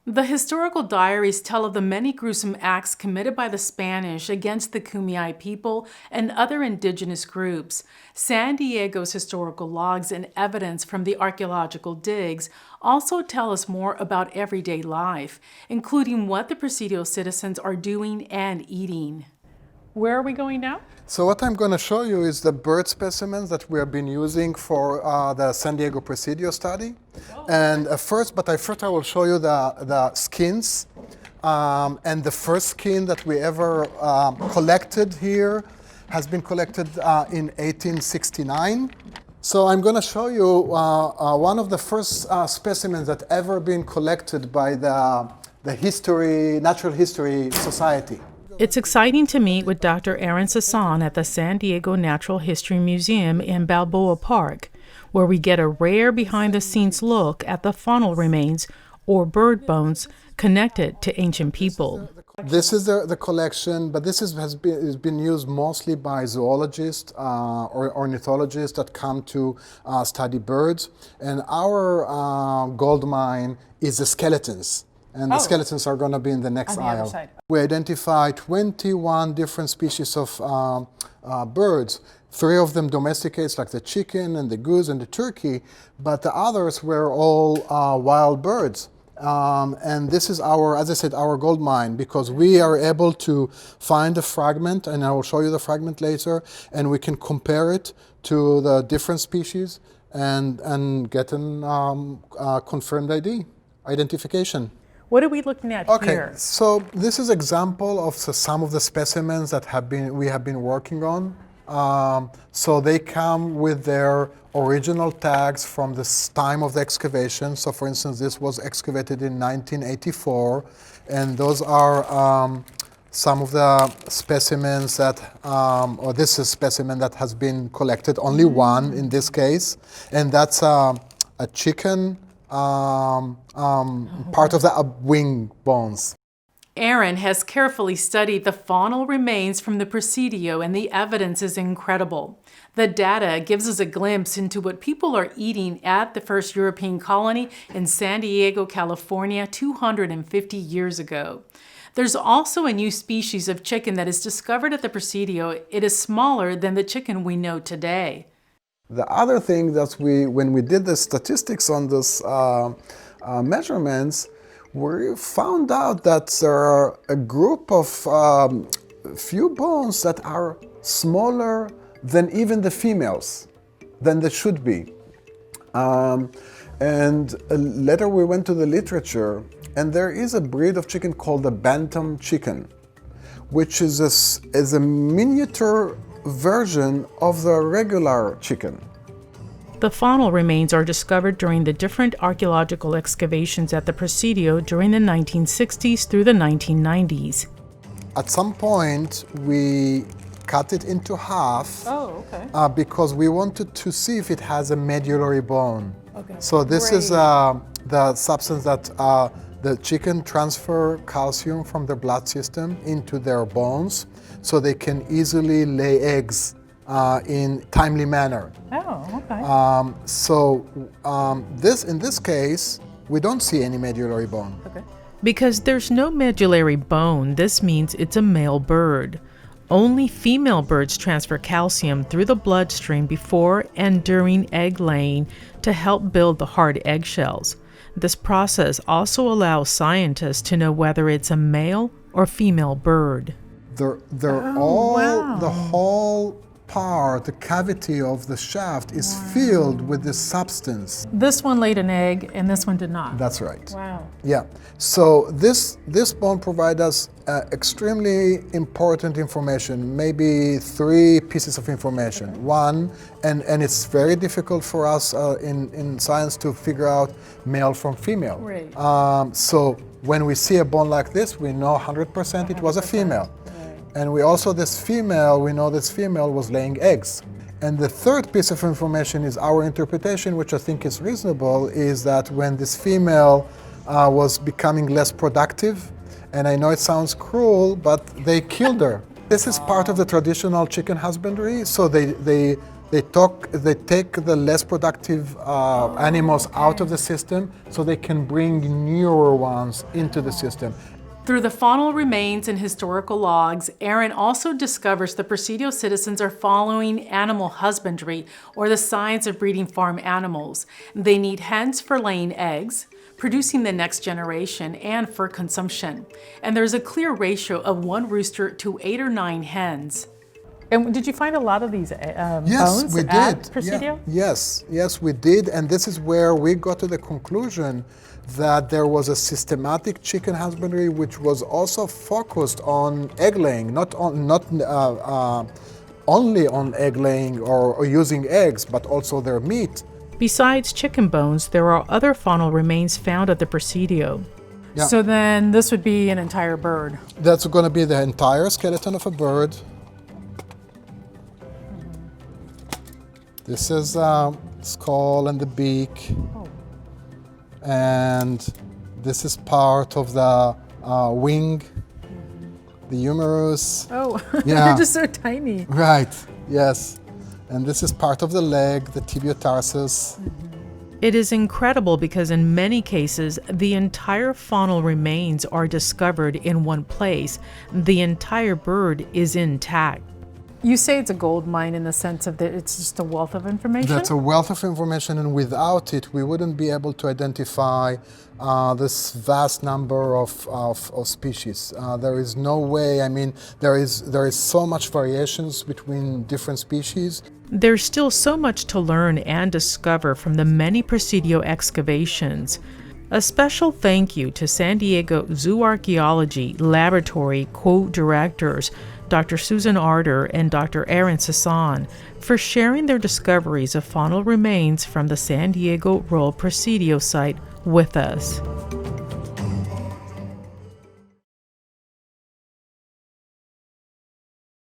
The historical diaries tell of the many gruesome acts committed by the Spanish against the Kumeyaay people and other indigenous groups. San Diego's historical logs and evidence from the archaeological digs also tell us more about everyday life, including what the Presidio citizens are doing and eating. Where are we going now? So what I'm going to show you is the bird specimens that we have been using for the San Diego Presidio study. And first I will show you the skins. And the first skin that we ever collected here has been collected in 1869. So I'm going to show you one of the first specimens that ever been collected by the Natural History Society. It's exciting to meet with Dr. Aaron Sasson at the San Diego Natural History Museum in Balboa Park, where we get a rare behind-the-scenes look at the faunal remains, or bird bones, connected to ancient people. This is the collection, but this has been used mostly by zoologists or ornithologists that come to study birds. And our gold mine is the skeletons. And the skeletons are going to be in the next aisle. We identified 21 different species of birds. 3 of them domesticated, like the chicken and the goose and the turkey, but the others were all wild birds. And this is as I said, our gold mine, because we are able to find the fragment, and I will show you the fragment later, and we can compare it to the different species and get a confirmed identification. What are we looking at here? Okay, so this is example of some of the specimens that we have been working on. So they come with their original tags from the time of the excavation. So for instance, this was excavated in 1984, and those are some of the specimens that, or this is a specimen that has been collected, only one in this case, and that's a chicken, part of the wing bones. Aaron has carefully studied the faunal remains from the Presidio, and the evidence is incredible. The data gives us a glimpse into what people are eating at the first European colony in San Diego, California, 250 years ago. There's also a new species of chicken that is discovered at the Presidio. It is smaller than the chicken we know today. The other thing that when we did the statistics on this measurements, we found out that there are a group of few bones that are smaller than even the females, than they should be. And later we went to the literature, and there is a breed of chicken called the bantam chicken, which is a miniature version of the regular chicken. The faunal remains are discovered during the different archaeological excavations at the Presidio during the 1960s through the 1990s. At some point, we cut it into half because we wanted to see if it has a medullary bone. Okay. So this is the substance that the chicken transfer calcium from their blood system into their bones, so they can easily lay eggs in timely manner. Oh, okay. In this case, we don't see any medullary bone. Okay. Because there's no medullary bone, this means it's a male bird. Only female birds transfer calcium through the bloodstream before and during egg laying to help build the hard eggshells. This process also allows scientists to know whether it's a male or female bird. The whole part, the cavity of the shaft is filled with this substance. This one laid an egg and this one did not. That's right. Wow. Yeah. So this bone provides us extremely important information, maybe 3 pieces of information. Okay. One, and it's very difficult for us in science to figure out male from female. Right. So when we see a bone like this, we know 100% it was a female. And we know this female was laying eggs. And the third piece of information is our interpretation, which I think is reasonable, is that when this female was becoming less productive, and I know it sounds cruel, but they killed her. This is part of the traditional chicken husbandry, so they They take the less productive animals out of the system so they can bring newer ones into the system. Through the faunal remains and historical logs, Aaron also discovers the Presidio citizens are following animal husbandry, or the science of breeding farm animals. They need hens for laying eggs, producing the next generation, and for consumption. And there's a clear ratio of 1 rooster to 8 or 9 hens. And did you find a lot of these bones at Presidio? Yes, we did. And this is where we got to the conclusion that there was a systematic chicken husbandry which was also focused on egg laying, not only on egg laying or using eggs, but also their meat. Besides chicken bones, there are other faunal remains found at the Presidio. Yeah. So then this would be an entire bird. That's going to be the entire skeleton of a bird. This is skull and the beak. Oh. And this is part of the wing, the humerus. Oh, yeah. They're just so tiny. Right, yes. And this is part of the leg, the tibiotarsus. It is incredible because in many cases, the entire faunal remains are discovered in one place. The entire bird is intact. You say it's a gold mine in the sense of that it's just a wealth of information? That's a wealth of information, and without it, we wouldn't be able to identify this vast number of species. There is no way, I mean, there is so much variations between different species. There's still so much to learn and discover from the many Presidio excavations. A special thank you to San Diego Zoo Archaeology Laboratory co-directors, Dr. Susan Arter and Dr. Aaron Sasson, for sharing their discoveries of faunal remains from the San Diego Rural Presidio site with us.